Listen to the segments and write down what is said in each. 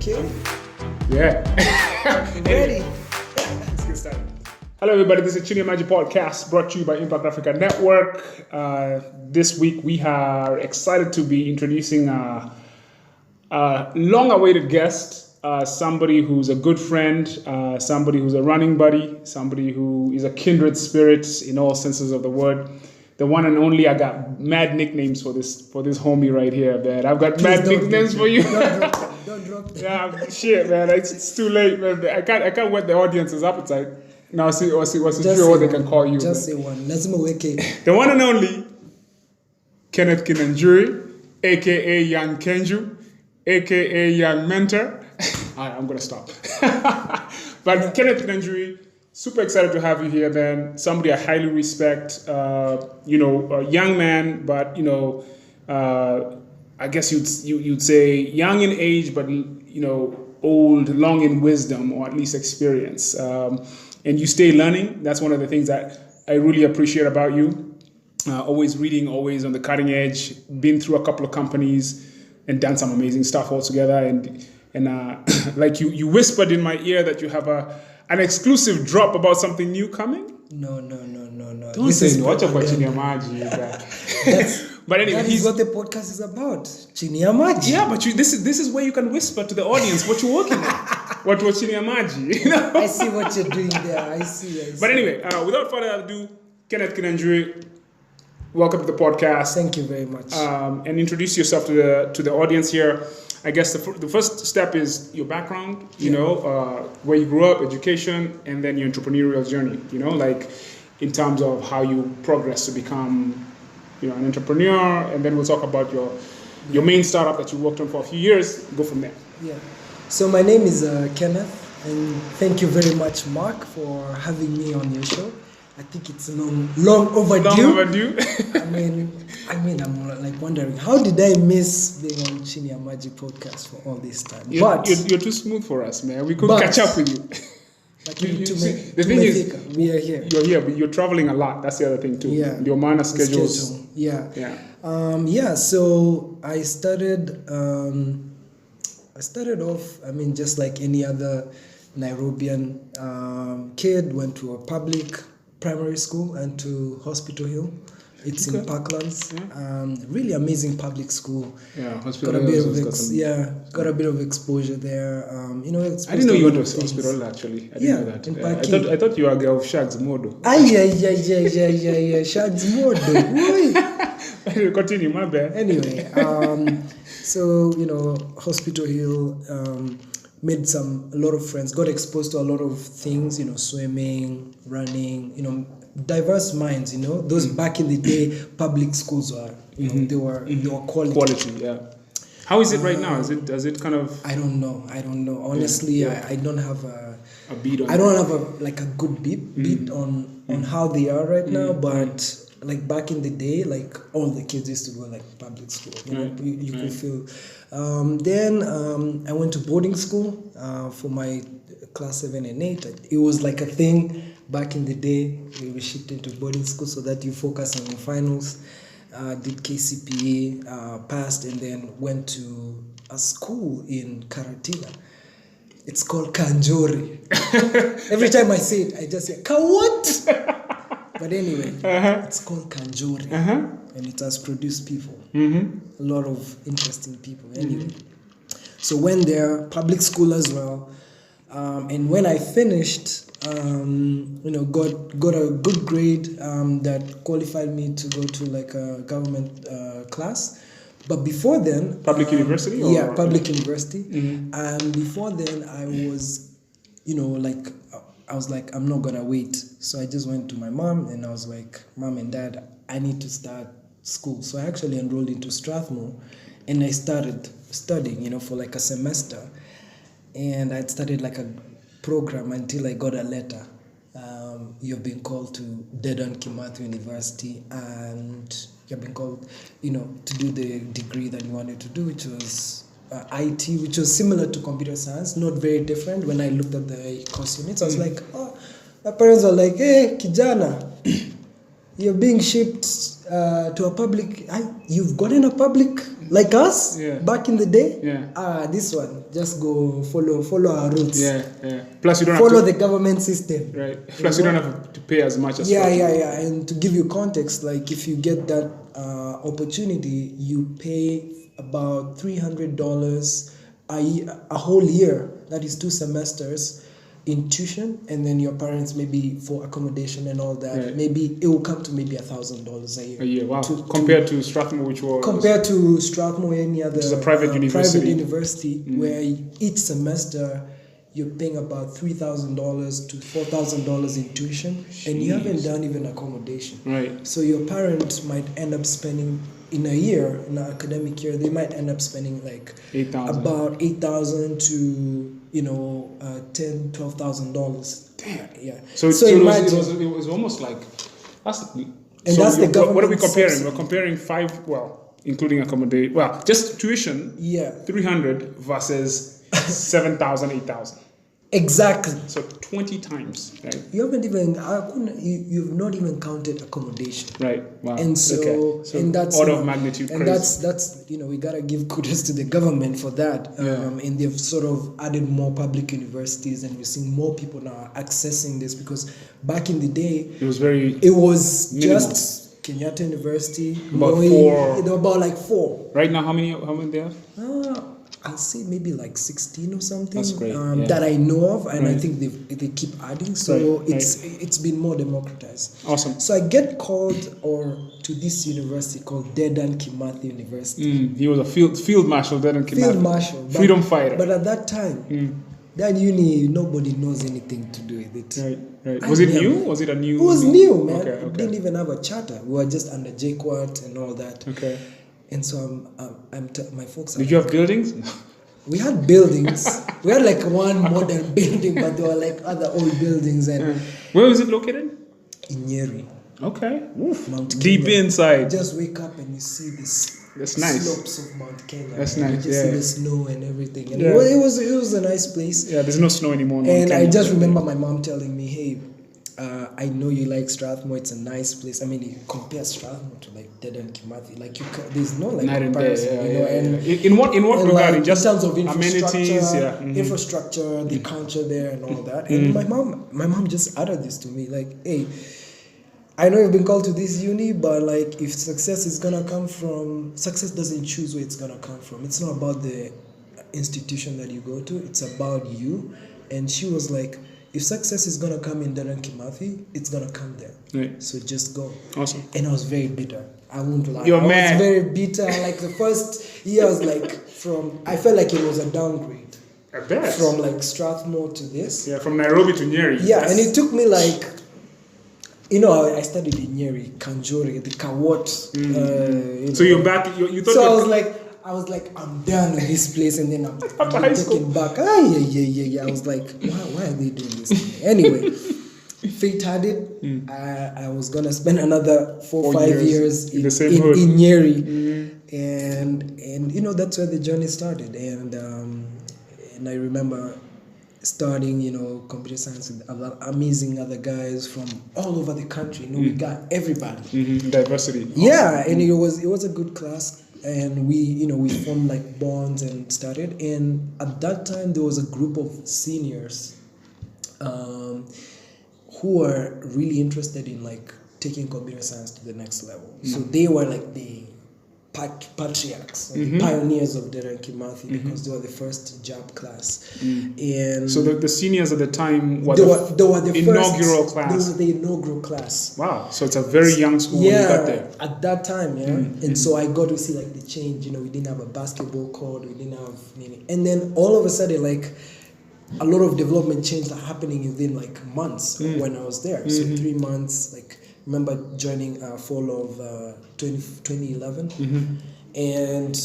Okay. Yeah. Ready. Let's get started. Hello, everybody. This is Kinyanjui podcast brought to you by Impact Africa Network. This week, we are excited to be introducing a long-awaited guest, somebody who's a good friend, somebody who's a running buddy, somebody who is a kindred spirit in all senses of the word. The one and only. I got mad nicknames for this homie right here, man. I've got mad nicknames for you. Don't drop them. Yeah, shit, man. It's too late, man. I can't whet the audience's appetite. Now, see what's what they can call you. Just say one. Lazima weke. The one and only Kenneth Kinyanjui, aka Young Kenju, aka Young Mentor. Alright, I'm gonna stop. But Kenneth Kinyanjui, super excited to have you here, man. Somebody I highly respect. A young man, but I guess you'd say young in age, but old, long in wisdom, or at least experience. And you stay learning. That's one of the things that I really appreciate about you. Always reading, always on the cutting edge. Been through a couple of companies and done some amazing stuff altogether. And like you whispered in my ear that you have an exclusive drop about something new coming. No. Don't say no. Watch out for Chinyamaji. But anyway, that is what the podcast is about. Chinyamaji. Yeah, but this is where you can whisper to the audience what you're working on. What was Chinyamaji? I see what you're doing there. I see. But anyway, without further ado, Kenneth Kinyanjui, welcome to the podcast. Thank you very much. And introduce yourself to the audience here. I guess the first step is your background. Where you grew up, education, and then your entrepreneurial journey. Like in terms of how you progress to become an entrepreneur, and then we'll talk about your main startup that you worked on for a few years. Go from there. Yeah. So my name is Kenneth, and thank you very much, Mark, for having me on your show. I think it's long overdue. Long overdue. I mean, I'm like wondering, how did I miss being on Chinyamaji podcast for all this time? You're too smooth for us, man. We couldn't catch up with you. But the thing is, we are here. You're here, but you're traveling a lot. That's the other thing too. Yeah. Your manner schedules. Yeah. Yeah. So I started off. Just like any other Nairobian kid, went to a public primary school and to Hospital Hill. It's in Parklands. Yeah. Really amazing public school. Yeah, Hospital Hill. Got a bit of exposure there. I didn't know you went to Hospital actually. I didn't know that. I thought you were a girl of Shag's Modo. Yeah. Shag's Modo. Continue, my bad. Anyway, so Hospital Hill. Made a lot of friends. Got exposed to a lot of things. Swimming, running. Diverse minds, those back in the day public schools were, they were quality. Quality, yeah. How is it right now? Does it kind of? I don't know. Honestly, I don't have a beat on. I don't have a good beat on how they are right now, but like back in the day, like all the kids used to go like public school. You could feel. Then I went to boarding school for my class 7 and 8. It was like a thing. Back in the day, we were shipped into boarding school so that you focus on your finals. Did KCPE, passed, and then went to a school in Karatina. It's called Kanjori. Every time I say it, I just say, what? But anyway, it's called Kanjori. And it has produced people. A lot of interesting people. Anyway, so went there, public school as well. And when I finished, got a good grade that qualified me to go to like a government class. But before then, public university. Public university. And before then, I was, I was like, I'm not gonna wait. So I just went to my mom and I was like, Mom and Dad, I need to start school. So I actually enrolled into Strathmore, and I started studying, for like a semester. And I'd started like a program until I got a letter. You've been called to Dedan Kimathi University, and you've been called, to do the degree that you wanted to do, which was IT, which was similar to computer science, not very different. When I looked at the course units, I was like, my parents were like, hey, kijana, you're being shipped to a public. You've gotten a public like us back in the day. This one, just go follow our routes. Plus, you don't follow have to, the government system. Right. Plus, you don't have to pay as much as. And to give you context, like if you get that opportunity, you pay about $300 a whole year. That is 2 semesters in tuition, and then your parents maybe for accommodation and all that. Maybe it will come to maybe $1,000 a year. A year, wow. Compared to Strathmore, which was Strathmore, any other private university, where each semester you're paying about $3,000 to $4,000 in tuition, and you haven't done even accommodation. Right. So your parents might end up spending in a year, in an academic year, they might end up spending like about $8,000 to $10,000, $12,000. Damn. Yeah. So imagine, it was almost like that's. And that's the government. What are we comparing? Subsidy. We're comparing 5. Well, including accommodation. Well, just tuition. 300 versus 7,000, 8,000. Exactly. So 20 times, right? You haven't even. You've not even counted accommodation. Right. Wow. And so and that's order of magnitude. And crazy. that's we gotta give kudos to the government for that. And they've sort of added more public universities, and we're seeing more people now accessing this, because back in the day it was minimal. Just Kenyatta University. About 4. There were about like 4. Right now, how many they have? I'll say maybe like 16 or something. That's great. That I know of, and I think they keep adding. So it's been more democratized. Awesome. So I get called to this university called Dedan Kimathi University. He was a field marshal, Dedan Kimathi. Field marshal, freedom fighter. But at that time, that uni, nobody knows anything to do with it. Right. Was it new? Was it a new? It was new, man. Okay. We didn't even have a charter. We were just under JQuat and all that. Okay. And so my folks. Did you have buildings? We had buildings. We had like one modern building, but there were like other old buildings. And where was it located? In Nyeri. Okay. Mount Deep Kenya. inside. Just wake up and you see this. That's nice. Slopes of Mount Kenya. That's nice. You just see the snow and everything. And it was a nice place. Yeah, there's no snow anymore. And I just remember my mom telling me, "Hey, I know you like Strathmore. It's a nice place. I mean, you compare Strathmore to like Dedan Kimathi. Like there's no like comparison, And in what regard? Like, just in terms of amenities, infrastructure, the culture there, and all that. And my mom just added this to me, like, hey, I know you've been called to this uni, but like, if success doesn't choose where it's gonna come from. It's not about the institution that you go to. It's about you. And she was like, if success is gonna come in Dedan Kimathi, it's gonna come there. Right. So just go. Awesome. And I was very bitter. I won't lie. You're mad. I was very bitter. Like the first year, I was like, I felt like it was a downgrade. I bet. From like Strathmore to this. Yeah, from Nairobi to Nyeri. Yeah, and it took me like, I studied in Nyeri, Kanjori, the Kawot. So you're back. You thought. So I was like, I'm done with this place, and then I'm taken back. Yeah. I was like, why are they doing this to me? Anyway, fate had it. I was gonna spend another 4 or 5 years in Nyeri, and that's where the journey started. And I remember studying, computer science with amazing other guys from all over the country. We got everybody. Diversity. Yeah, and it was a good class. And we formed like bonds and started. And at that time, there was a group of seniors who were really interested in like taking computer science to the next level. So they were like the patriarchs, the pioneers of Dedan Kimathi, because they were the first JAB class. And so the seniors at the time were they were the inaugural first, class. They were the inaugural class. Wow! So it's a very young school when you got there. At that time, and so I got to see like the change. We didn't have a basketball court, we didn't have and then all of a sudden, like a lot of development change happening within like months when I was there. So 3 months, like. Remember joining fall of 2011, and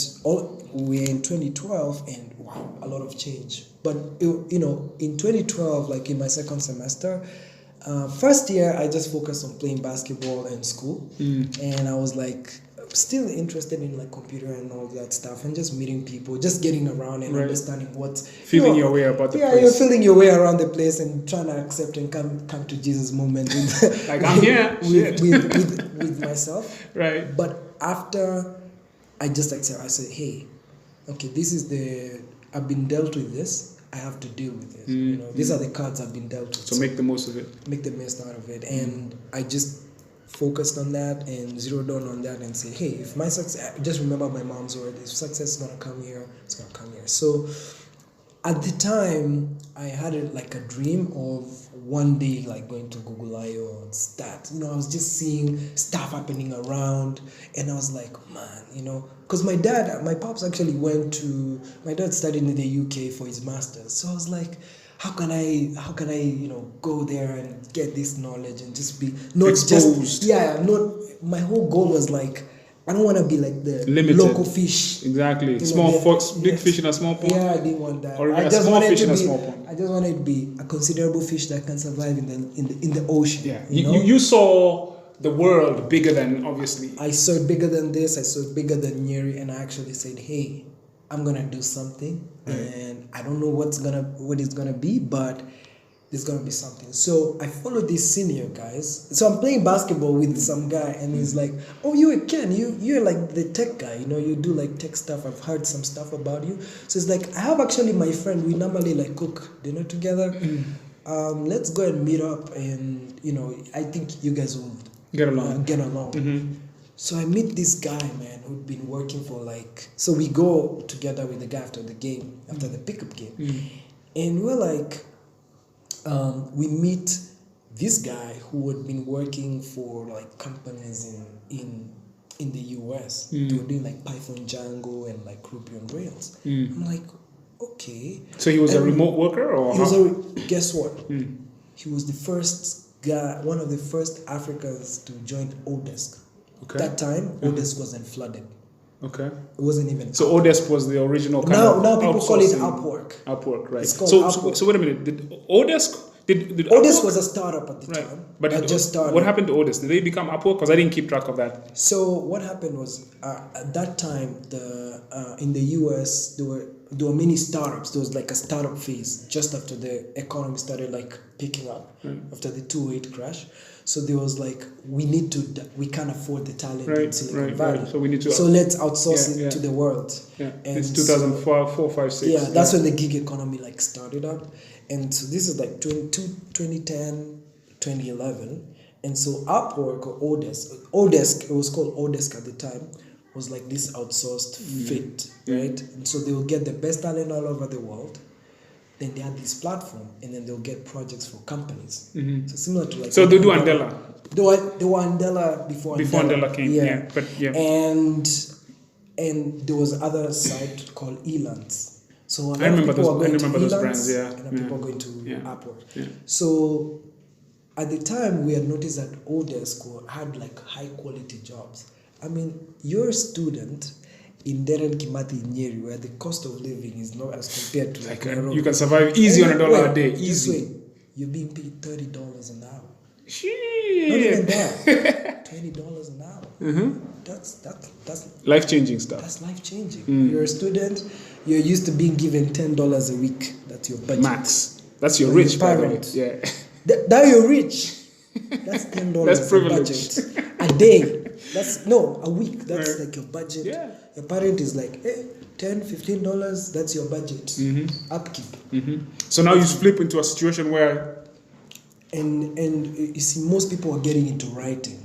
we're in 2012, and wow, a lot of change. But in 2012, like in my second semester, first year I just focused on playing basketball and school, and I was like, still interested in like computer and all that stuff, and just meeting people, just getting around and understanding what's feeling your way about the place. Yeah, you're feeling your way around the place and trying to accept and come to Jesus moment with, like I'm here with myself. Right. But after I just accept, I said, hey, okay, this is I've been dealt with this. I have to deal with it. You know, these are the cards I've been dealt with. So make the most of it. Make the most out of it. And I just focused on that and zeroed on that and say, hey, if my success, just remember my mom's word, if success is gonna come here, it's gonna come here. So at the time, I had like a dream of one day like going to Google I/O and start. You know, I was just seeing stuff happening around, and I was like, man, you know, because my pops actually my dad studied in the UK for his master's. So I was like, how can I, you know, go there and get this knowledge and just be not exposed? My whole goal was like, I don't want to be like the limited local fish. Exactly. You know, Small big fish in a small pond. Yeah, I didn't want that. Or a small fish in a small pond. I just wanted to be a considerable fish that can survive in the ocean. Yeah. You know? You saw the world bigger than, obviously. I saw it bigger than this. I saw it bigger than Nyeri, and I actually said, hey, I'm gonna do something, and I don't know what it's gonna be, but there's gonna be something. So I followed these senior guys. So I'm playing basketball with some guy, and he's like, "Oh, you're Ken. You're like the tech guy. You know, you do like tech stuff. I've heard some stuff about you." So it's like, I have actually my friend. We normally like cook dinner together. Let's go and meet up, and you know, I think you guys will get along. So I meet this guy, man, who'd been working for like. So we go together with the guy after the game, after the pickup game, and we're like. We meet this guy who had been working for like companies in the US. They were doing like Python, Django, and like Ruby on Rails. I'm like, okay. So he was a remote worker, or guess what? He was the first guy, one of the first Africans to join Odesk. Okay. That time, Odesk wasn't flooded. Okay. It wasn't even. So Odesk was the original kind of. Now people call it Upwork. Upwork, right? It's called Upwork. So wait a minute. Did Odesk? Did Odesk Upwork? was a startup at the time. But it just started. What happened to Odesk? Did they become Upwork? Because I didn't keep track of that. So what happened was at that time, in the US there were many startups. There was like a startup phase just after the economy started like picking up after the 2008 crash. So there was like we can't afford the talent in Silicon Valley. Right. So we need to. So let's outsource it to the world. Yeah. And it's 2004, 5, 6. Yeah, that's when the gig economy like started up, and so this is like 2010, 2011, and so Upwork or Odesk, it was called Odesk at the time, was like this outsourced fit, right? And so they will get the best talent all over the world. Then they had this platform, and then they'll get projects for companies. So similar to like. So they do Andela. They were Andela before Andela came. Yeah. And there was other site called Elance. So I remember those brands. Yeah. And people are going to Upwork. Yeah. So at the time, we had noticed that Odesk had like high quality jobs. I mean, you're a student in Deren Kimathi Nyeri, where the cost of living is not as compared to like Nairobi. You can survive easy on $1 a day. Easy. This way, you're being paid $30 an hour. Shit. Not even that. $20 an hour. That's life changing stuff. That's life changing. You're a student. You're used to being given $10 a week. That's your budget. Max. That's your rich parent. Yeah. That you're rich. That's $10. That's privilege. Budget a day. A week. That's like your budget. Yeah. Your parent is like, hey, $10, $15. That's your budget. Upkeep. So now you flip into a situation where, and you see, most people are getting into writing.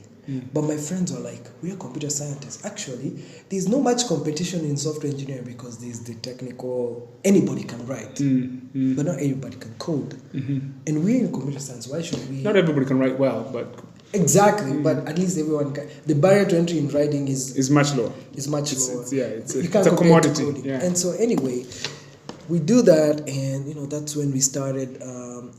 But my friends were like, we are computer scientists. Actually, there's no much competition in software engineering because there's the technical, anybody can write, but not everybody can code. And we're in computer science, why should we? Not everybody can write well, but. Exactly, but at least everyone can. The barrier to entry in writing is much lower. It's much lower. It's you can't a commodity. Yeah. And so anyway, we do that, and that's when we started.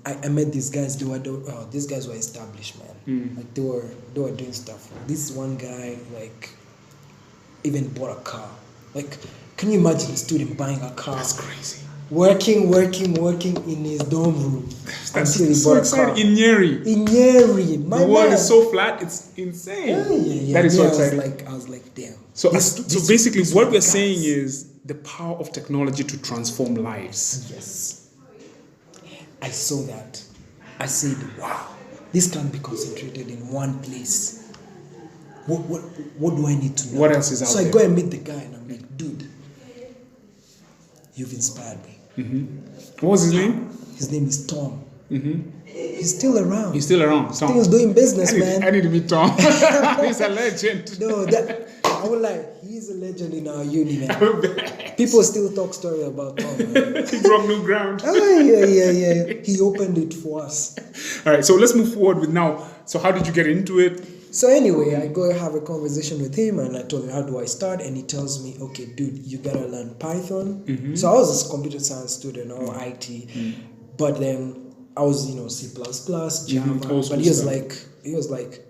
I met these guys. These guys were established, man. Like they were doing stuff. This one guy like even bought a car. Like, can you imagine a student buying a car? That's crazy. working in his dorm room. That's until he so bought a exciting. car. In Nyeri. In Nyeri, my The world man. is so flat, it's insane. Yeah. That is so Yeah, exciting. I was like, damn. So basically, this what one we're guys. saying is the power of technology to transform lives. Yes. I saw that. I said, wow, this can't be concentrated in one place. What do I need to know? What else is out so there? I go and meet the guy and I'm like, dude, you've inspired me. What was his name? His name is Tom. He's still around. He's still around. Tom. Still doing business, I need to meet Tom. He's a legend. No, I would like, he's a legend in our uni, man. People still talk story about Tom, man. He broke new ground. Yeah. He opened it for us. All right, so let's move forward with now. So how did you get into it? So anyway, I go have a conversation with him and I told him, how do I start? And he tells me, okay, dude, you gotta learn Python. So I was a computer science student or IT, but then I was, C++, Java. But he was like,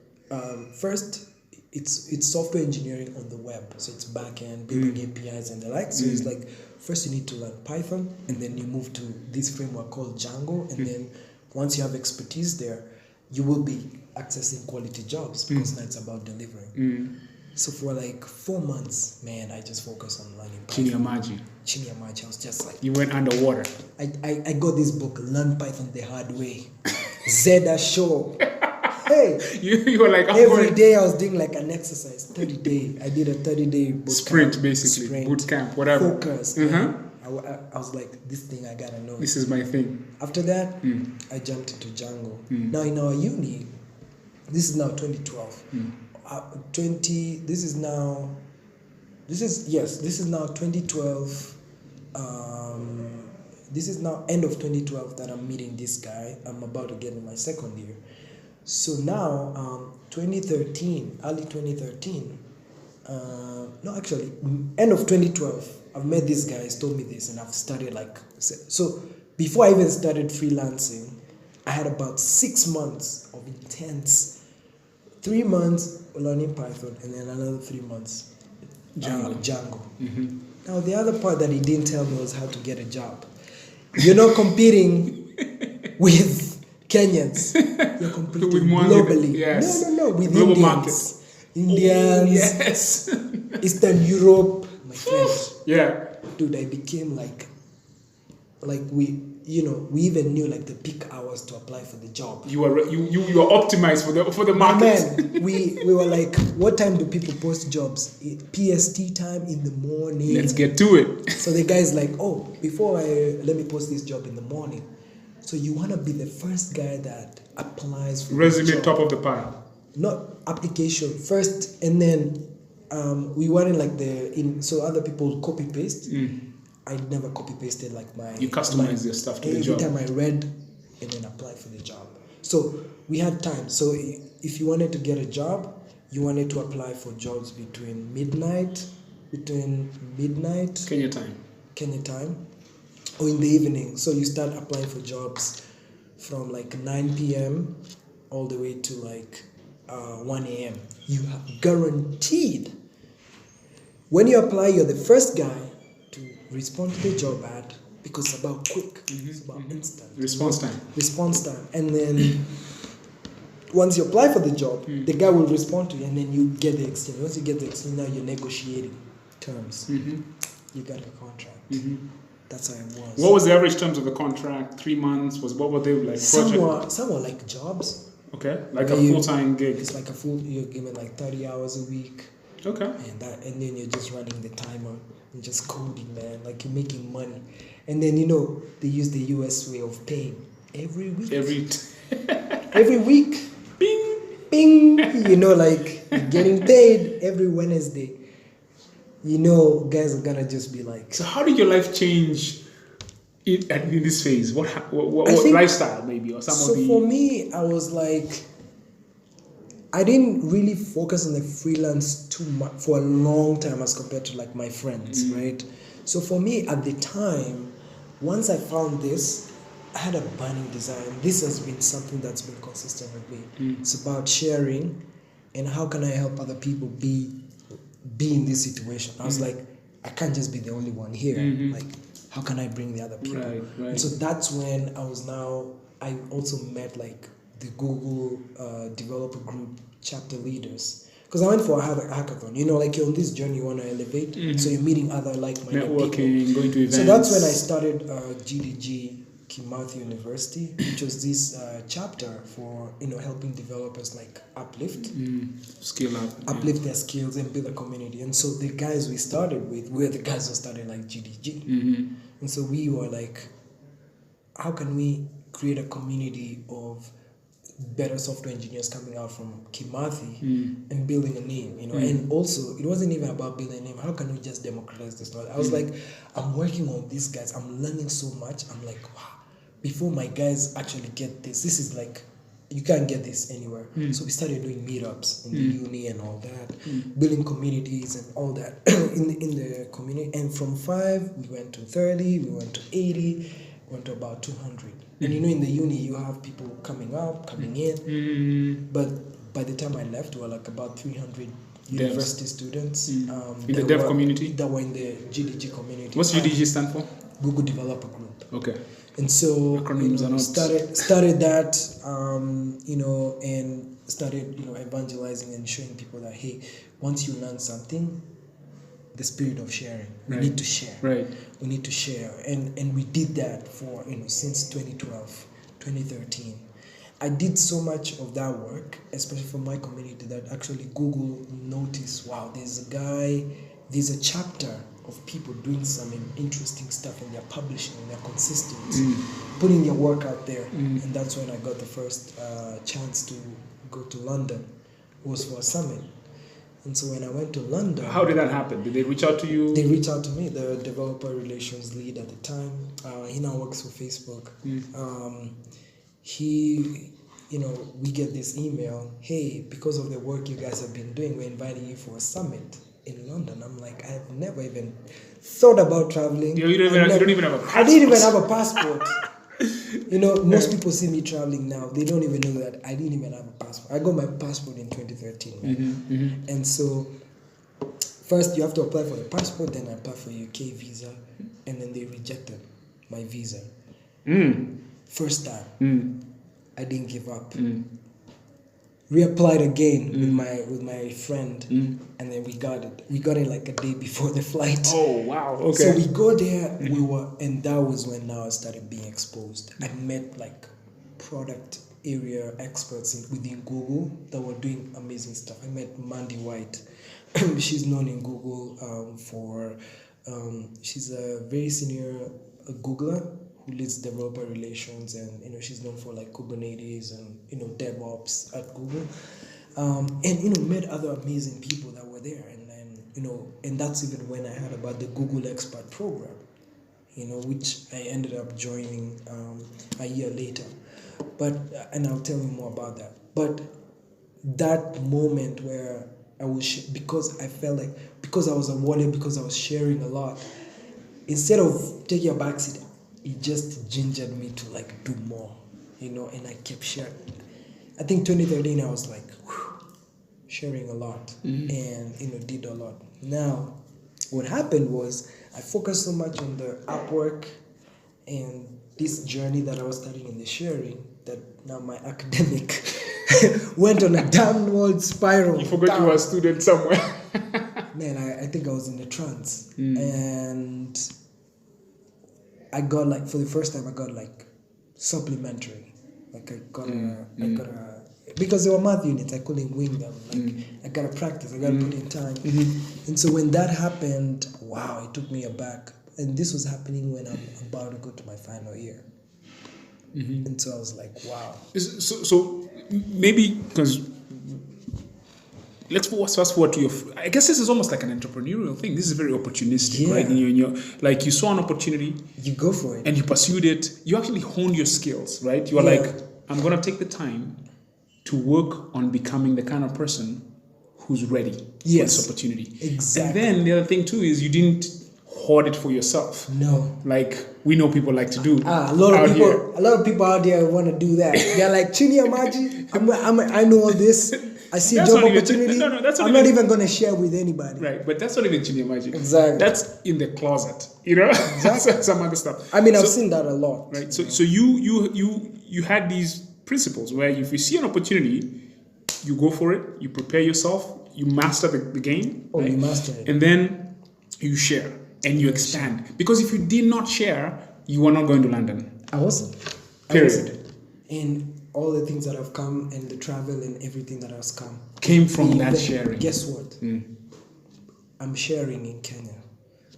first, it's software engineering on the web. So it's backend, building APIs and the like. So it's like, first you need to learn Python and then you move to this framework called Django. And then once you have expertise there, you will be accessing quality jobs because now it's about delivering. So for like 4 months, man, I just focused on learning Python. Chinyamaji. I was just like... You went underwater. I got this book, Learn Python the Hard Way. Zeda Show. Hey. You were like... Every day I was doing like an exercise, 30-day. I did a 30-day boot sprint, camp, basically. Boot camp, whatever. Focus. I was like, this thing I gotta know. This is my thing. After that, I jumped into Django. Now in our uni, this is now 2012. This is now 2012. This is now end of 2012 that I'm meeting this guy. I'm about to get in my second year. So now, 2013, early 2013, end of 2012, I've met this guy, he's told me this, and I've started so before I even started freelancing, I had about 6 months of intense, 3 months learning Python, and then another 3 months Django. Now the other part that he didn't tell me was how to get a job. You're not competing with Kenyans. You're competing with globally. Yes. No, with global Indians. Indians. Yes. Eastern Europe. My friend. Yeah. Dude, I became like we even knew like the peak hours to apply for the job. You were optimized for the market. Man, we were like, what time do people post jobs? PST time in the morning. Let's get to it. So the guy's like, oh, let me post this job in the morning. So you want to be the first guy that applies for resume top of the pile. Not application first, and then we weren't so other people copy paste. I never copy pasted like my. You customize your stuff to the job. Every time I read and then applied for the job. So we had time. So if you wanted to get a job, you wanted to apply for jobs between midnight Kenya time, or in the evening. So you start applying for jobs from like 9 p.m. all the way to like 1 a.m. You are guaranteed. When you apply, you're the first guy to respond to the job ad because it's about quick, it's about instant. Response time. And then once you apply for the job, the guy will respond to you and then you get the exchange. Once you get the exchange, now you're negotiating terms. You got a contract. That's how it was. What was the average terms of the contract? 3 months? What were they like? Some were like jobs. Okay, like a full-time gig. It's like you're given like 30 hours a week. Okay. And then you're just running the timer and just coding, man. Like you're making money. And then they use the US way of paying every week. Every week. Bing. Bing. Like you're getting paid every Wednesday. Guys are gonna just be like. So how did your life change in this phase? What lifestyle maybe or some of the? So for me, I was like, I didn't really focus on the freelance too much for a long time as compared to like my friends, right? So for me at the time, once I found this, I had a burning desire. This has been something that's been consistent with me. It's about sharing and how can I help other people be in this situation. I was like, I can't just be the only one here. Like how can I bring the other people? Right. And so that's when I also met like the Google developer group chapter leaders. Because I went for a hackathon, like you're on this journey, you want to elevate, so you're meeting other like-minded Networking, people. going to events. So that's when I started GDG Kimathi University, which was this chapter for helping developers like uplift uplift their skills and build a community. And so the guys we started with were the guys who started like GDG, and so we were like, how can we create a community of better software engineers coming out from Kimathi and building a name, and also it wasn't even about building a name. How can we just democratize this knowledge? I was like, I'm working on these guys, I'm learning so much. I'm like, wow, before my guys actually get this is like, you can't get this anywhere. So we started doing meetups in the uni and all that, building communities and all that in the community. And from 5 we went to 30, we went to 80, went to about 200. And in the uni you have people coming in, but by the time I left we were like about 300 university students in the dev community that were in the GDG community. What's GDG stand for? Google Developer Group. Okay. And so started that and started evangelizing and showing people that, hey, once you learn something, the spirit of sharing. We need to share. Right. We need to share. And we did that for, since 2012, 2013. I did so much of that work, especially for my community, that actually Google noticed, wow, there's a chapter of people doing some interesting stuff, and they're publishing and they're consistent, putting their work out there. And that's when I got the first chance to go to London. It was for a summit. And so when I went to London... How did that happen? Did they reach out to you? They reached out to me, the developer relations lead at the time. He now works for Facebook. We get this email, hey, because of the work you guys have been doing, we're inviting you for a summit in London. I'm like, I've never even thought about traveling. You don't even have a passport. I didn't even have a passport. Most people see me traveling now. They don't even know that I didn't even have a passport. I got my passport in 2013. And so first you have to apply for the passport, then I applied for a UK visa, and then they rejected my visa. First time. I didn't give up. Reapplied again with my friend, and then we got it. We got it like a day before the flight. Oh wow! Okay. So we go there. And that was when now I started being exposed. I met like product area experts within Google that were doing amazing stuff. I met Mandy White. She's known in Google she's a very senior Googler who leads developer relations, and she's known for like Kubernetes and DevOps at Google, and met other amazing people that were there, and that's even when I heard about the Google Expert program, which I ended up joining a year later, and I'll tell you more about that. But that moment where I was because I felt like, because I was awarded, because I was sharing a lot, instead of taking a backseat, it just gingered me to like do more, and I kept sharing. I think 2013 I was like sharing a lot and did a lot. Now what happened was I focused so much on the Upwork and this journey that I was studying in the sharing that now my academic went on a downward spiral. You forgot you were a student somewhere. Man, I think I was in a trance. And I got like, for the first time, I got like supplementary. Like I got a, because they were math units, I couldn't wing them. Like I got to practice, I got to put in time. And so when that happened, wow, it took me aback. And this was happening when I'm about to go to my final year. And so I was like, wow. So maybe, because let's fast forward to I guess this is almost like an entrepreneurial thing. This is very opportunistic, right? And like you saw an opportunity, you go for it, and you pursued it. You actually honed your skills, right? You are like, I'm gonna take the time to work on becoming the kind of person who's ready for this opportunity. Exactly. And then the other thing too is you didn't hoard it for yourself. No. Like we know people like to do. A lot of people out there want to do that. They're like, Chini Amaji, I know all this. I see a That's job not even- opportunity. no, that's not I'm not even- even going to share with anybody. Right, but that's not even Kinyanjui. Exactly. That's in the closet, you know. Exactly. Some other stuff. I mean, I've So- seen that a lot. Right. So you had these principles where if you see an opportunity, you go for it. You prepare yourself. You master the game. Oh, right? you master it. And then you share and you expand. Because if you did not share, you are not going to London. I wasn't. Period. And all the things that have come and the travel and everything that has come Came from the that event. sharing. Guess what? I'm sharing in Kenya.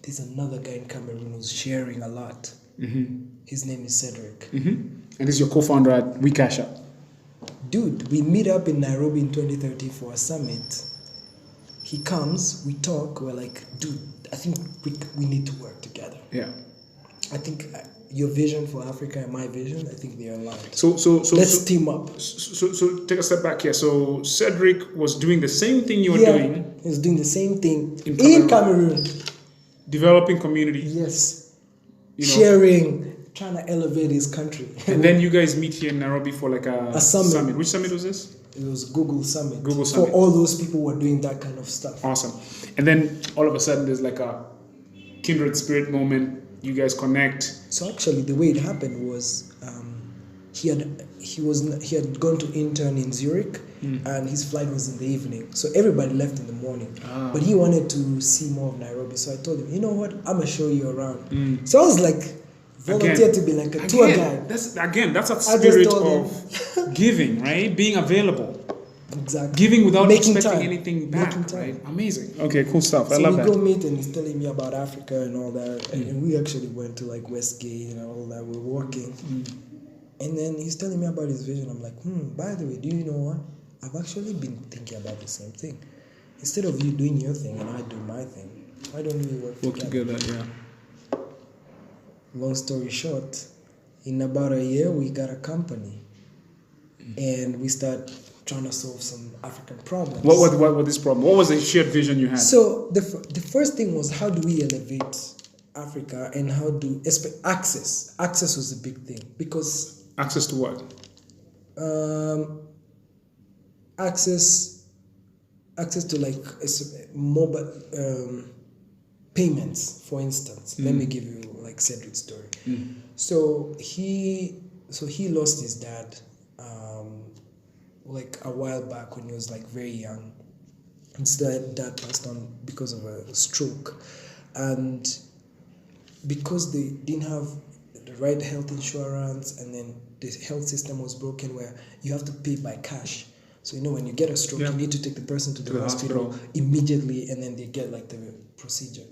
There's another guy in Cameroon who's sharing a lot. His name is Cedric. And this is your co-founder at WeCashUp. Dude, we meet up in Nairobi in 2013 for a summit. He comes, we talk, we're like, dude, I think we need to work together. Yeah. I think your vision for Africa and my vision, I think they're aligned. So Let's team up. So take a step back here. So Cedric was doing the same thing you were Yeah, doing, he's doing the same thing In in Cameroon. developing community. Yes. You know. Sharing, trying to elevate his country. And then you guys meet here in Nairobi for like a summit. Which summit was this? It was Google Summit. Google For Summit. all those people who are doing that kind of stuff. Awesome. And then all of a sudden there's like a kindred spirit moment. You guys connect. So actually, the way it happened was he had gone to intern in Zurich, and his flight was in the evening. So everybody left in the morning, but he wanted to see more of Nairobi. So I told him, you know what, I'm gonna show you around. So I was like, volunteered to be like a tour guide. That's that I spirit just told of giving, right? Being available. Exactly. Giving without Making expecting time. anything back. Making time. Right? Amazing. Okay, cool stuff. I So love we that. go meet, and he's telling me about Africa and all that, and we actually went to like Westgate and all that. We're walking, and then he's telling me about his vision. I'm like, by the way, do you know what? I've actually been thinking about the same thing. Instead of you doing your thing and I do my thing, why don't we work together? Yeah. Long story short, in about a year, we got a company, and we start trying to solve some African problems. What was this problem? What was the shared vision you had? So the first thing was, how do we elevate Africa, and how do access? Access was a big thing, because Access to what? access to like mobile payments, for instance. Let me give you like Cedric's story. So he lost his dad like a while back when he was like very young. His dad passed on because of a stroke, and because they didn't have the right health insurance, and then the health system was broken where you have to pay by cash. So when you get a stroke, you need to take the person to the hospital immediately, and then they get like the procedure.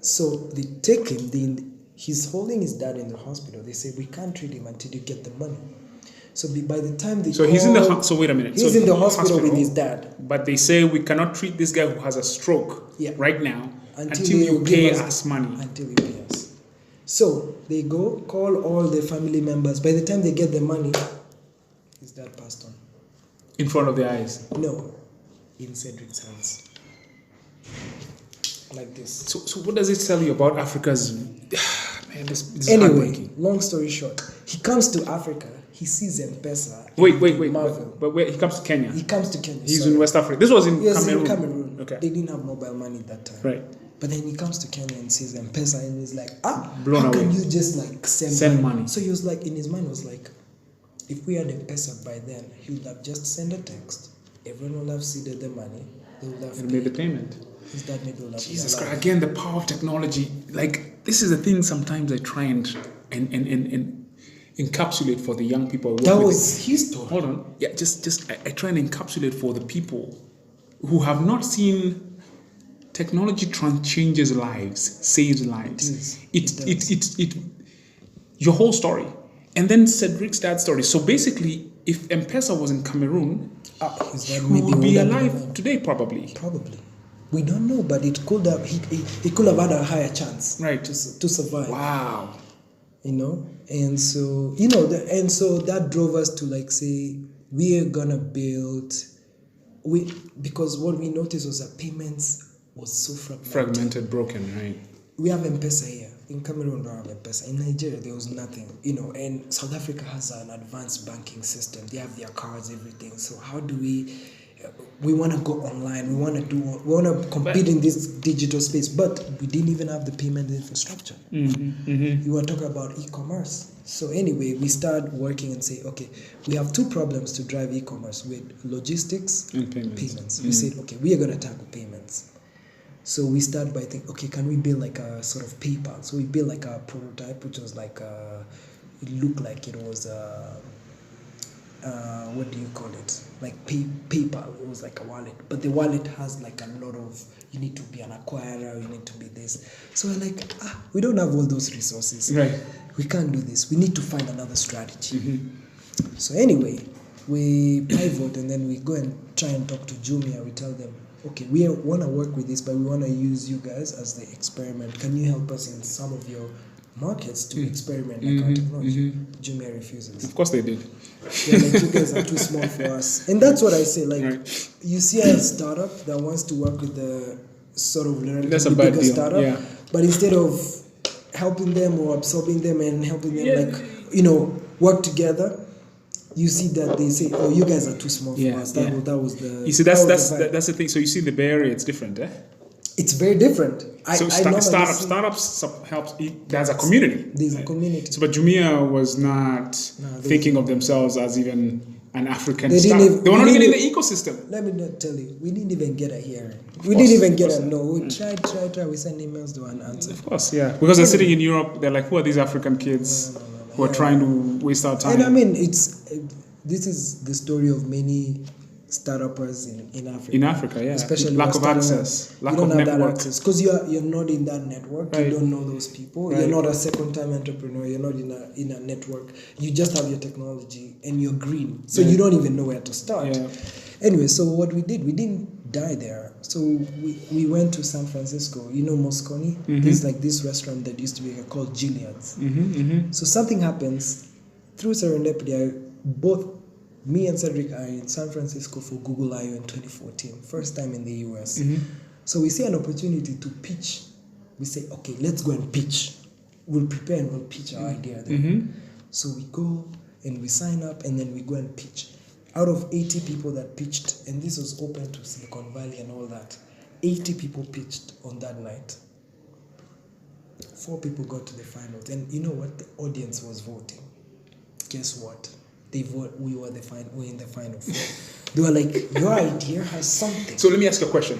So they take him, he's holding his dad in the hospital. They say, we can't treat him until you get the money. So by the time they he's in the so wait a minute. He's in the hospital with his dad. But they say we cannot treat this guy who has a stroke right now until you pay us money. Until you pay us. So they go call all the family members. By the time they get the money, his dad passed on. In front of their eyes. No, in Cedric's hands. Like this. So what does it tell you about Africa's man? This is Anyway, heartbreaking. long story short, he comes to Africa. He sees M-Pesa. Wait. But where he comes to Kenya? He comes to Kenya. He's in West Africa. This was in Cameroon. In Cameroon. Okay. They didn't have mobile money at that time. Right. But then he comes to Kenya and sees M-Pesa, and he's like, blown how away. can you just like Send money. So he was like, in his mind was like, if we had M-Pesa by then, he would have just sent a text. Everyone would have seeded the money. They would have made the payment. His dad made the Jesus Christ! Again, the power of technology. Like this is the thing. Sometimes I try and encapsulate for the young people I work that with. was his story. Hold on. Yeah, I try and encapsulate for the people who have not seen technology changes lives, saves lives. It your whole story, and then Cedric's dad's story. So basically, if M-Pesa was in Cameroon, he would be alive today, probably. Probably. We don't know, but it could have. He could have had a higher chance, right, to survive. Wow. And so that drove us to like say we are gonna build. Because what we noticed was that payments was so fragmented, broken, right? We have M-Pesa here in Cameroon. We don't have M-Pesa. In Nigeria, there was nothing, And South Africa has an advanced banking system. They have their cards, everything. So how do we we want to go online. We want to compete in this digital space, but we didn't even have the payment infrastructure. You were talking about e-commerce. So anyway, we started working and say, okay, we have two problems to drive e-commerce with: logistics and payments. We said, okay, we are going to tackle payments. So we started by thinking, okay, can we build like a sort of PayPal? So we built like a prototype, which was like it looked like it was what do you call it? Like PayPal. It was like a wallet, but the wallet has like a lot of, you need to be an acquirer, you need to be this. So we're like, we don't have all those resources. Right. We can't do this. We need to find another strategy. So anyway, we pivot and then we go and try and talk to Jumia. We tell them, okay, we want to work with this, but we want to use you guys as the experiment. Can you help us in some of your markets to experiment like our technology? Jumia refuses. Of course they did. Yeah, like, you guys are too small for us. And that's what I say. Like, you see a startup that wants to work with the sort of relatively bigger startup, but instead of helping them or absorbing them and helping them work together, you see that they say, "Oh, you guys are too small for us." That was the. You see, that's the thing. So you see, the Bay Area, it's different, eh? It's very different. Startups helps. There's a community. There's a community. So, but Jumia was not thinking of themselves as even an African startup. They were not even in the ecosystem. Let me not tell you, we didn't even get a hearing. We didn't even get a no. We tried. We sent emails, to an answer. Of course, yeah. Because they're sitting in Europe, they're like, who are these African kids who are trying to waste our time? And I mean, this is the story of many startups in Africa. In Africa, yeah. Especially lack of access, lack of network. Because you're not in that network. Right. You don't know those people. Right. You're not a second-time entrepreneur. You're not in a network. You just have your technology and you're green. So you don't even know where to start. Yeah. Anyway, so what we didn't die there. So we went to San Francisco. You know Moscone? There's like this restaurant that used to be called Jillian's. So something happens through serendipity. Both me and Cedric are in San Francisco for Google I/O in 2014, first time in the US. So we see an opportunity to pitch. We say, okay, let's go and pitch. We'll prepare and we'll pitch our idea there. So we go and we sign up and then we go and pitch. Out of 80 people that pitched, and this was open to Silicon Valley and all that, 80 people pitched on that night. 4 people got to the finals. And you know what? The audience was voting. Guess what? We were in the final 4. They were like, your idea has something. So let me ask you a question.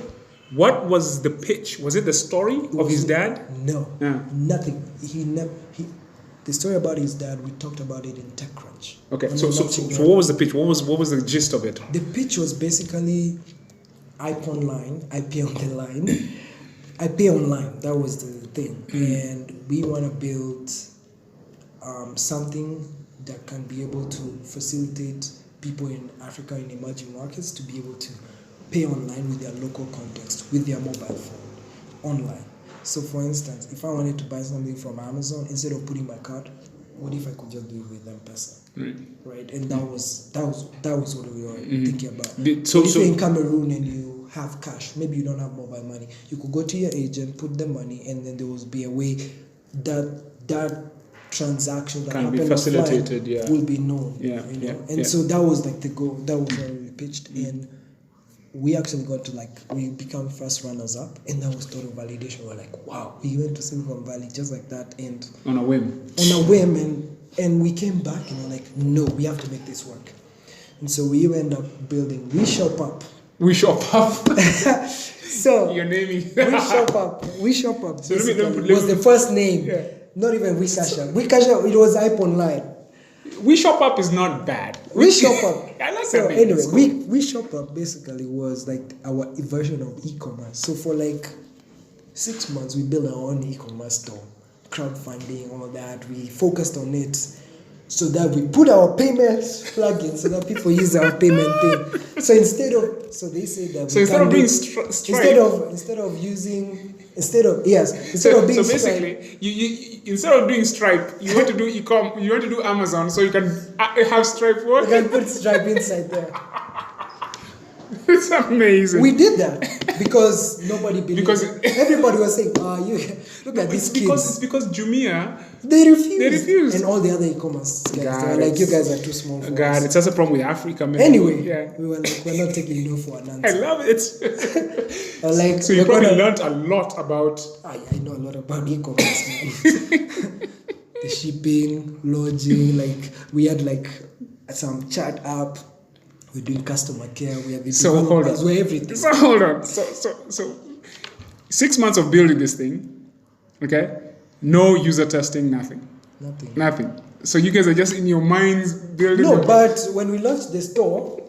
What was the pitch? Was it the story of his dad? No, nothing. The story about his dad, we talked about it in TechCrunch. Okay, so what was the pitch? What was the gist of it? The pitch was basically I pay on the line. I pay online. That was the thing. And we want to build something that can be able to facilitate people in Africa, in emerging markets, to be able to pay online with their local context, with their mobile phone, online. So for instance, if I wanted to buy something from Amazon, instead of putting my card, what if I could just do it with M-Pesa? Right? And that was what we were thinking about. So if you're in Cameroon and you have cash, maybe you don't have mobile money, you could go to your agent, put the money, and then there will be a way that transaction that can happened be facilitated, offline will be known. So that was like the goal. That was where we pitched, and we actually got to we become first runners up, and that was total validation. We're like, wow, we went to Silicon Valley just like that, and on a whim, and we came back and we're like, no, we have to make this work. And so we end up building WeCashUp. So you're naming WeCashUp. So was the first name. Yeah. Not even WeCashUp. WeCashUp, it was hype online. WeCashUp is not bad. WeCashUp. I like so that name. Anyway, WeCashUp basically was like our version of e-commerce. So for 6 months, we built our own e-commerce store, crowdfunding, all that. We focused on it so that we put our payments plugin so that people use our payment thing. So instead of doing Stripe, you want to do e-com, you want to do Amazon, so you can have Stripe work. You can put Stripe inside there. It's amazing. We did that. because nobody believed. Because everybody was saying, you look at these kids. It's because Jumia, they refused. And all the other e-commerce guys, they were like, you guys are too small for us. It's just a problem with Africa, man. Anyway, yeah. we were like, we're not taking no for an answer. I love it. Like, so you probably learned a lot about... I know a lot about e-commerce, man. The shipping, lodging, like, we had like some chat app. We're doing customer care. We have the developers. We're everything. So hold on. So 6 months of building this thing, okay? No user testing, nothing. So you guys are just in your minds building. No, but when we launched the store,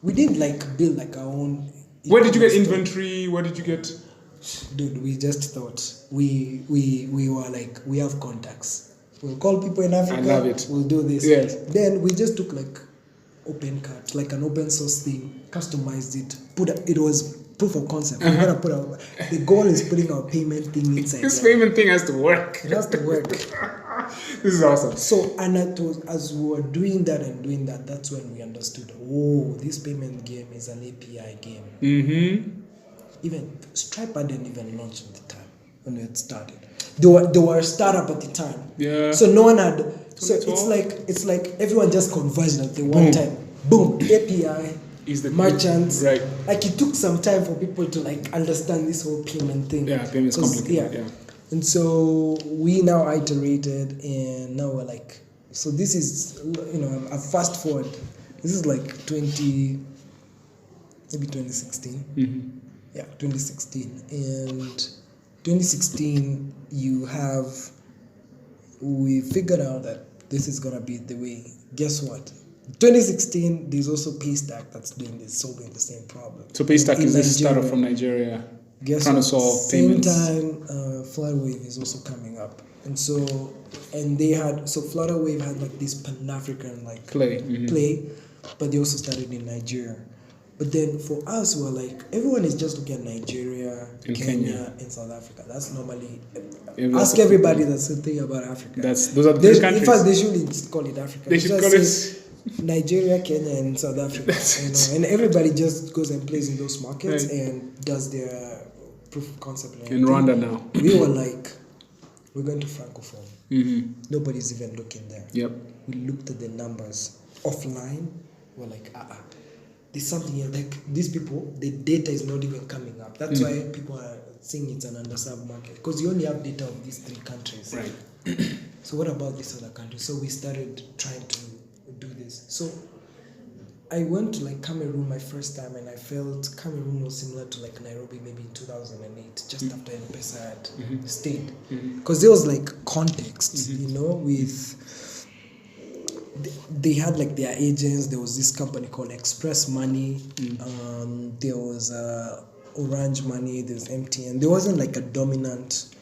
we didn't like build like our own. Where did you get inventory? Where did you get? Dude, we just thought we were like, we have contacts. We'll call people in Africa. I love it. We'll do this. Yes. Then we just took like open cart, like an open source thing, customized it. It was proof of concept. We're gonna put the goal is putting our payment thing inside. This payment thing has to work. It has to work. This is awesome. So, and as we were doing that, that's when we understood, this payment game is an API game. Mm-hmm. Even Stripe hadn't even launched at the time when it started. They were a startup at the time. Yeah. So no one had. So it's like everyone just converged at the one time. Boom. API is the merchants. Right. Like it took some time for people to like understand this whole payment thing. Yeah, payment's complicated. Yeah. And so we now iterated, and now we're like, so this is, a fast forward. This is like 2016. Mm-hmm. Yeah, 2016. And 2016, we figured out that this is going to be the way. Guess what? 2016, there's also Paystack that's doing this, solving the same problem. So Paystack is a startup from Nigeria. Guess trying what? to solve Same payments. time, Flutterwave is also coming up. And so, Flutterwave had like this Pan-African like play, but they also started in Nigeria. But then for us, we're like, everyone is just looking at Nigeria, Kenya, and South Africa. That's normally, ask everybody that's thinking about Africa. Those are the three countries. In fact, they shouldn't call it Africa. They should call it Nigeria, Kenya, and South Africa. And everybody just goes and plays in those markets and does their proof of concept. In Rwanda now. We were like, we're going to Francophone. Mm-hmm. Nobody's even looking there. Yep. We looked at the numbers offline. We're like, there's something here. Like these people, the data is not even coming up. That's why people are saying it's an underserved market, because you only have data of these three countries. Right. So what about these other countries? So we started trying to do this. So I went to like Cameroon my first time, and I felt Cameroon was similar to like Nairobi maybe in 2008, just after M-Pesa had stayed. Because there was like context, with... They had like their agents. There was this company called Express Money. There was Orange Money. There's MTN. There wasn't a dominant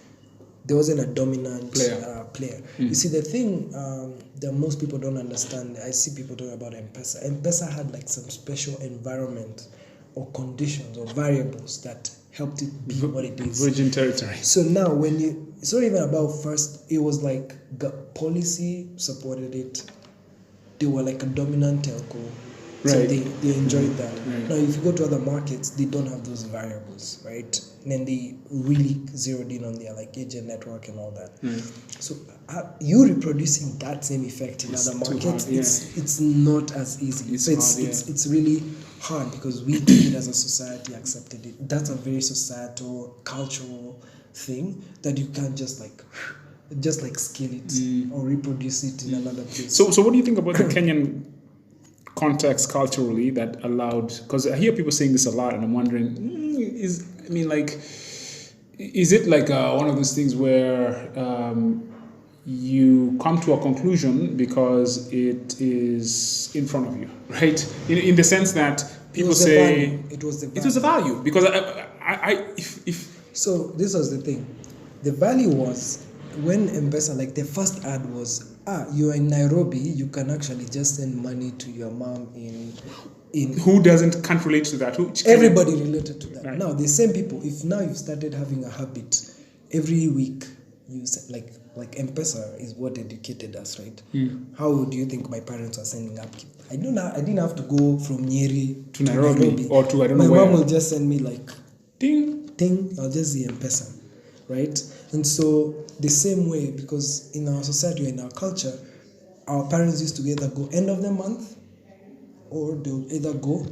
player. You see, the thing that most people don't understand, I see people talking about M-Pesa. M-Pesa had like some special environment or conditions or variables that helped it be what it is. Virgin territory. So now it's not even about first, it was like the policy supported it. They were like a dominant telco. So Right. they enjoyed that. Right. Now, if you go to other markets, they don't have those variables, right? And then they really zeroed in on their like agent network and all that. So you reproducing that same effect in other markets, hard, it's not as easy. It's really hard, because we did it as a society, accepted it. That's a very societal, cultural thing that you can't just scale it or reproduce it in another place. So what do you think about the Kenyan context culturally that allowed? Because I hear people saying this a lot, and I'm wondering, is it like one of those things where you come to a conclusion because it is in front of you, right? In the sense that people say it was the value, because So this was the thing. The value was, when M-Pesa, like the first ad was, you're in Nairobi, you can actually just send money to your mom in who can't relate to that? Everybody related to that. Right. Now the same people, if now you've started having a habit, every week you like M-Pesa is what educated us, right? How do you think my parents are sending upkeep? I didn't have to go from Nyeri to Nairobi or to I don't know my where. mom will just send me like Ding. Ting, I'll just see M-Pesa, right? And so the same way, because in our society or in our culture, our parents used to either go end of the month or they'll either go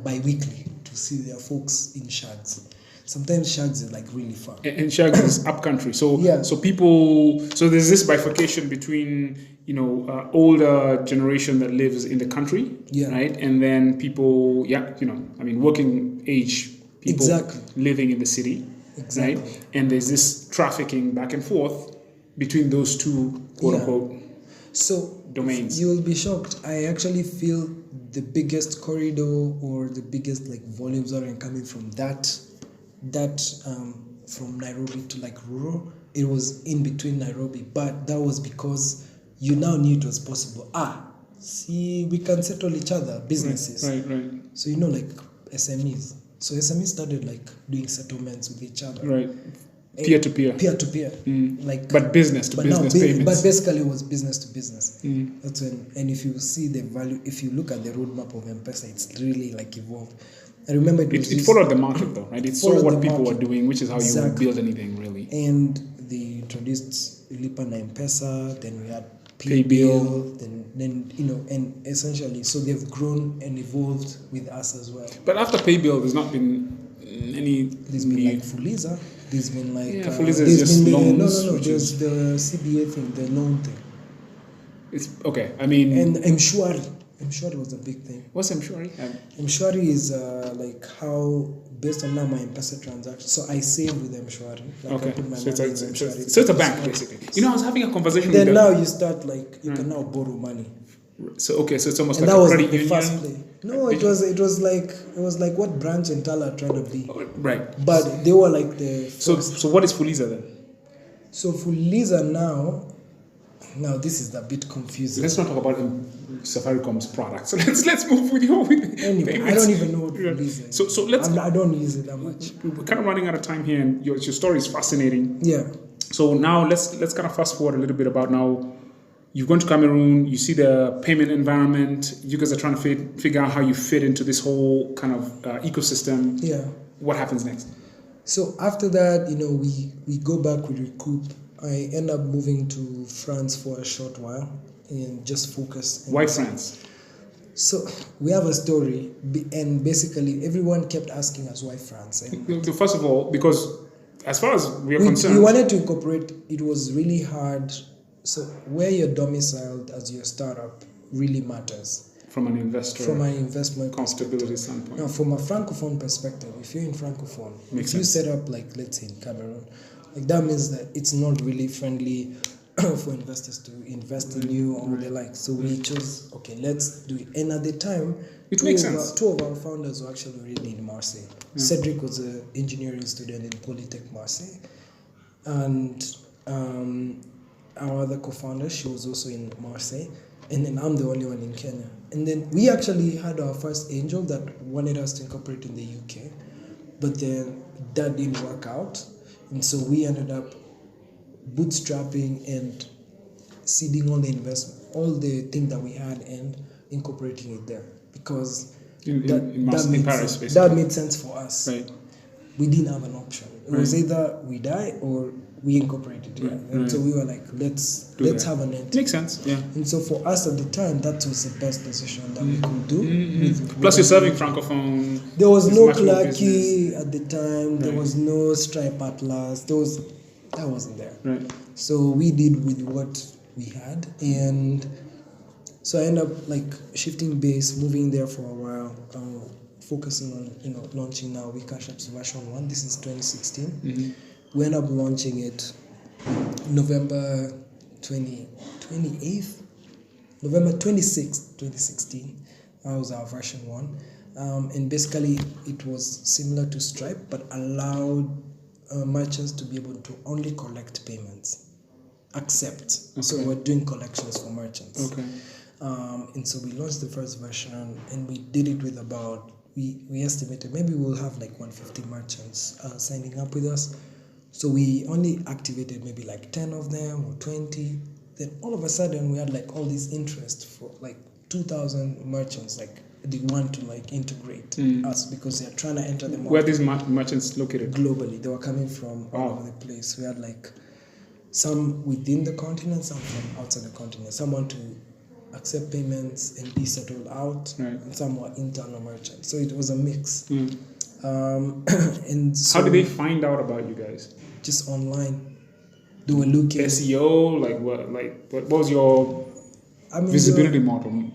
bi-weekly to see their folks in shags. Sometimes shags is like really far. And shags is up country. So Yeah. so there's this bifurcation between older generation that lives in the country, Yeah. right? And then people, working age people Exactly. living in the city, Exactly. right? And there's this trafficking back and forth between those two quote Yeah. unquote So domains. you will be shocked. I actually feel the biggest corridor or the biggest like volumes are coming from that from Nairobi to like rural. It was in between Nairobi, but that was because you now knew it was possible. See, we can settle each other, businesses. Right. So like SMEs. So SMEs started like doing settlements with each other. Right. Peer to peer. Peer to peer. But business to business payments. But basically it was business to business. Mm. That's when, and if you see the value, if you look at the roadmap of M-Pesa, it's really like evolved. I remember it followed the market though, right? It saw followed what the people market. were doing, which is how Exactly. you build anything really. And they introduced Lipa na M-Pesa, then we had Pay bill. then and essentially, so they've grown and evolved with us as well. But after pay bill, there's not been any. There's been like Fuliza. There's been like Fuliza is just loans. No. There's the CBA thing, the loan thing. It's okay. I mean, And Mshwari. Mshwari was a big thing. what's Mshwari? Mshwari is like how, based on now my M-Pesa transaction, so I save with Mshwari. Like Okay, I put my so money in it's Mshwari. so it's a bank basically. I was having a conversation Then with now you start like you can now borrow money. So so it's almost And like that a was credit the union. first play. No, it was like what Branch and Tala are trying to be. Right. But they were like the first. So what is Fuliza then? So Fuliza now this is a bit confusing. Let's not talk about Safaricom's products. So let's move with you. Anyway, I don't even know what Fuliza is. So let's. I don't use it that much. We're kind of running out of time here, and your story is fascinating. Yeah. So now let's kind of fast forward a little bit about now. You've gone to Cameroon. You see the payment environment. You guys are trying to figure out how you fit into this whole kind of ecosystem. Yeah. What happens next? So after that, we go back, we recoup. I end up moving to France for a short while and just focus. Why France? So we have a story, and basically everyone kept asking us why France. And First of all, because as far as we are concerned, we wanted to incorporate. It was really hard. So where you're domiciled as your startup really matters from an investor, from an investment comfortability standpoint. Now, from a francophone perspective, if you're in francophone, Makes if you sense. set up like let's say in Cameroon, like that means that it's not really friendly for investors to invest in you or the like. So we chose, okay, let's do it. And at the time, It makes sense. two of our founders were actually already in Marseille. Cedric was an engineering student in Polytech Marseille, and our other co-founder, she was also in Marseille, and then I'm the only one in Kenya. And then we actually had our first angel that wanted us to incorporate in the UK, but then that didn't work out, and so we ended up bootstrapping and seeding all the investment, all the things that we had, and incorporating it there because in Paris, basically. that made sense for us. Right. We didn't have an option. It was either we die or we incorporated. Yeah. And so we were like, let's have an entity. Makes sense. Yeah. And so for us at the time, that was the best decision that we could do. Plus, you're serving francophone. There was It's no much more Clarky at the time. There was no Stripe Atlas. That wasn't there. Right. So we did with what we had, and so I ended up like shifting base, moving there for a while, focusing on launching now WeCashUp's version 1. This is 2016. Mm-hmm. We ended up launching it November 26th, 2016. That was our version 1. And basically it was similar to Stripe, but allowed merchants to be able to only collect payments, accept. Okay. So we're doing collections for merchants. Okay. And so we launched the first version, and we did it with about, we estimated maybe we'll have like 150 merchants signing up with us. So we only activated maybe like 10 of them or 20. Then all of a sudden we had like all this interest for like 2,000 merchants, like they want to like integrate us because they're trying to enter the market. Where are these merchants located? Globally, they were coming from all over the place. We had like some within the continent, some from outside the continent. Some want to accept payments and be settled out, and some were internal merchants. So it was a mix. And so how did they find out about you guys? Just online. They were looking SEO, like what was your visibility model?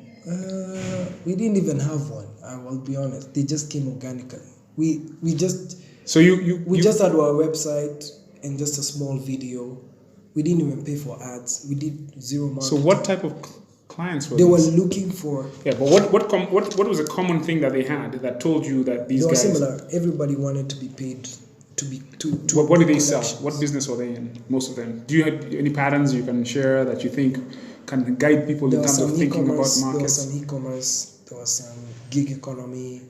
We didn't even have one. I will be honest. They just came organically. We just just had our website and just a small video. We didn't even pay for ads. We did zero marketing. So what type of clients were they these? were looking for? Yeah, but what was a common thing that they had that told you that these guys? They were similar. Everybody wanted to be paid to what did they sell? What business were they in? Most of them. Do you have any patterns you can share that you think can guide people in terms of thinking about markets? There was some e-commerce. There was some gig economy.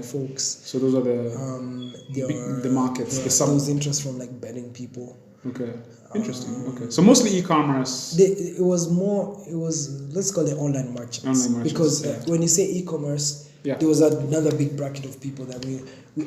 Folks. So those are the markets. There was interest from like betting people. Okay. Interesting. Okay. So mostly e-commerce. It was let's call it online merchants. Because when you say e-commerce, there was another big bracket of people that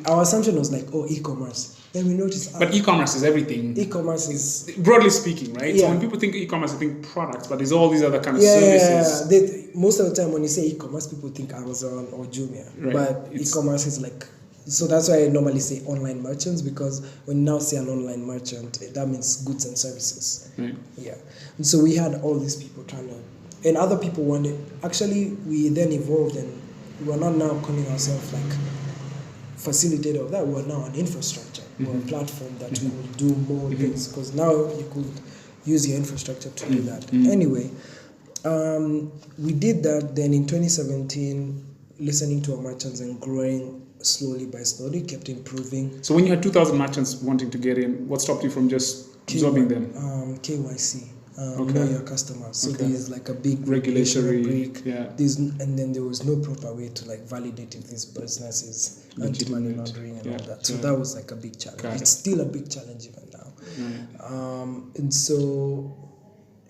our assumption was like, oh, e-commerce. Then we noticed. But e-commerce is everything. E-commerce is broadly speaking, right? So when people think e-commerce, they think products, but there's all these other kind of services. Yeah. Most of the time when you say e-commerce, people think Amazon or Jumia. Right. But e-commerce is like. So that's why I normally say online merchants, because when you now say an online merchant, that means goods and services. Right. Yeah. And so we had all these people trying to, and other people wanted. Actually, we then evolved, and we were not now calling ourselves like facilitator of that. We were now an infrastructure. We were a platform that could do more things, because now you could use your infrastructure to do that. Anyway, we did that. Then in 2017, listening to our merchants and growing slowly by slowly, kept improving. So when you had 2,000 merchants wanting to get in, what stopped you from just absorbing them? KYC, know your customers. So there's like a big regulatory break. And then there was no proper way to like validate if this business is anti-money laundering and all that. So that was like a big challenge. It's still a big challenge even now. And so,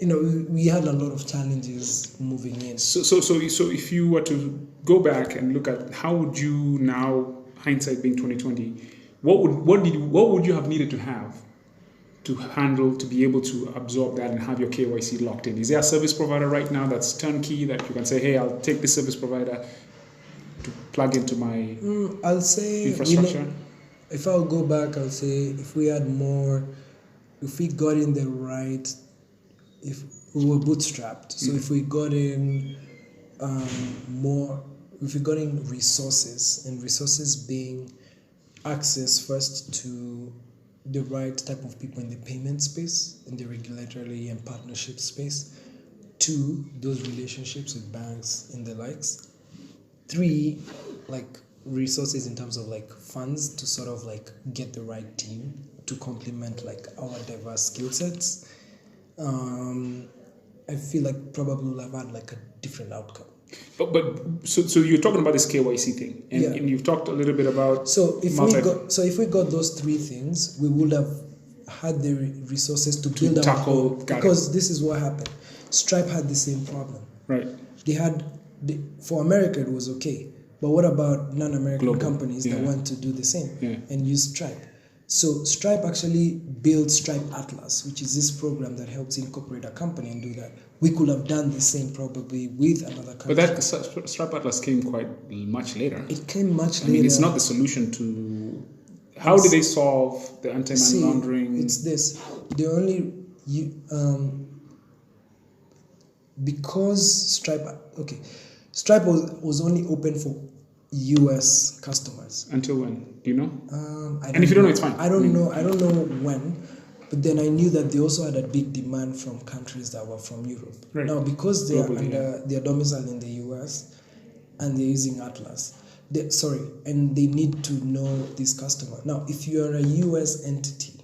we had a lot of challenges moving in. So if you were to go back and look at how would you now, hindsight being 2020, what would you have needed to have to handle, to be able to absorb that and have your KYC locked in? Is there a service provider right now that's turnkey that you can say, hey, I'll take this service provider to plug into my I'll say infrastructure? If I'll go back, I'll say if we had more, if we got in the right, if we were bootstrapped, so if we got in more, if we got in resources, and resources being access first to the right type of people in the payment space, in the regulatory and partnership space. 2, those relationships with banks and the likes. 3, like resources in terms of like funds to sort of like get the right team to complement like our diverse skill sets. I feel like probably we'll have had like a different outcome. But so you're talking about this KYC thing, and you've talked a little bit about if we got those 3 things, we would have had the resources to build tackle. Because this is what happened. Stripe had the same problem. Right. For America it was okay, but what about non-American companies that want to do the same and use Stripe? So Stripe actually built Stripe Atlas, which is this program that helps incorporate a company and do that. We could have done the same probably with another company. But that Stripe Atlas came quite much later. It came much later. I mean, it's not the solution to... How did they solve the anti-money laundering? It's this. The only... because Stripe was only open for US customers. Until when? Do you know? And if you don't know, it's fine. I don't know when, but then I knew that they also had a big demand from countries that were from Europe. Right. Now, because they're domiciled in the US and they're using Atlas, and they need to know this customer. Now, if you're a US entity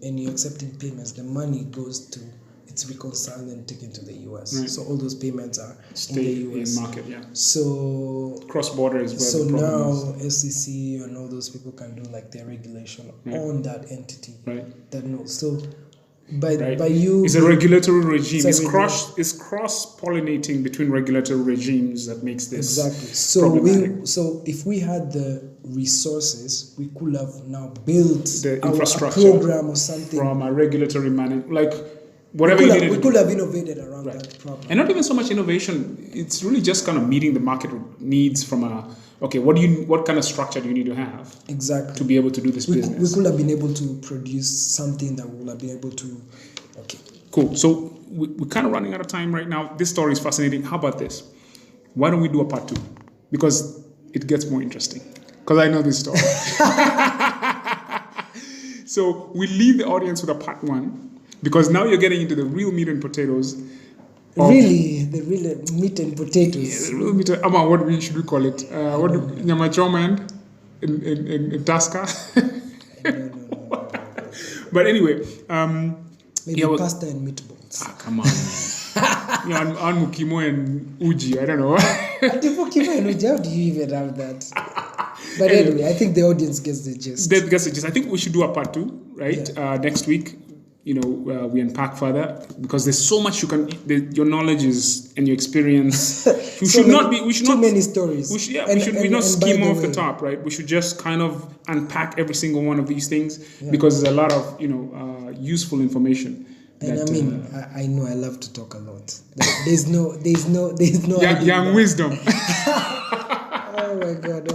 and you're accepting payments, the money goes to, it's reconciled and taken to the US. Right. So all those payments are in the US. In market, So cross-border is where the problem is. SEC and all those people can do like their regulation on that entity. Right. That knows. So by you. It's a regulatory regime. It's It's cross-pollinating between regulatory regimes that makes this exactly. So if we had the resources, we could have now built the infrastructure, a program or something from a regulatory like whatever we could have innovated around that problem. And not even so much innovation. It's really just kind of meeting the market needs from what kind of structure do you need to have exactly to be able to do this business? We could have been able to produce something that would have been able to. Okay. Cool. So we're kind of running out of time right now. This story is fascinating. How about this? Why don't we do a part 2? Because it gets more interesting. Because I know this story. So we leave the audience with a part 1. Because now you're getting into the real meat and potatoes. The real meat and potatoes. Yeah, the real meat. What should we call it? What nyama choma in Tasca? No. But anyway, maybe pasta and meatballs. Come on. On mukimo and uji. I don't know. Mukimo and uji. How do you even have that? But anyway, I think the audience gets the gist. I think we should do a part 2, right? Yeah. Next week. We unpack further because there's so much your knowledge is and your experience. We should not many stories. We should not skim off the top, right? We should just kind of unpack every single one of these things because there's a lot of useful information. And I know I love to talk a lot. There's no young wisdom. Oh my god!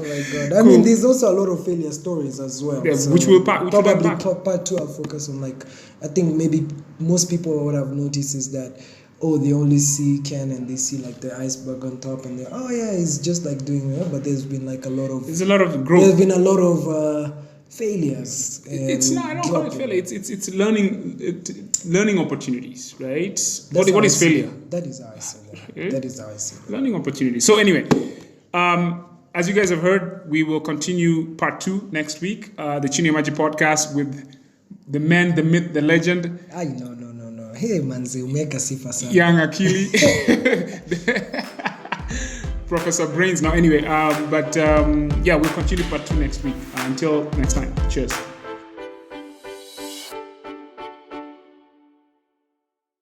I mean, there's also a lot of failure stories as well. Yeah, so which will probably part 2 I'll focus on. I think maybe most people what I've noticed is that they only see Ken and they see the iceberg on top and it's just doing it. But there's been a lot of growth. There's been a lot of failures. It's not. I don't call it failure. It's learning opportunities, right? What is failure? That is how I say that. Okay. That is how I say that. Learning opportunities. So anyway. As you guys have heard, we will continue part 2 next week. The Chinyamaji podcast with the man, the myth, the legend. No. Hey, manze, umeka sifa sana. Young Akili. Professor Brains. Now, anyway, we'll continue part 2 next week. Until next time. Cheers.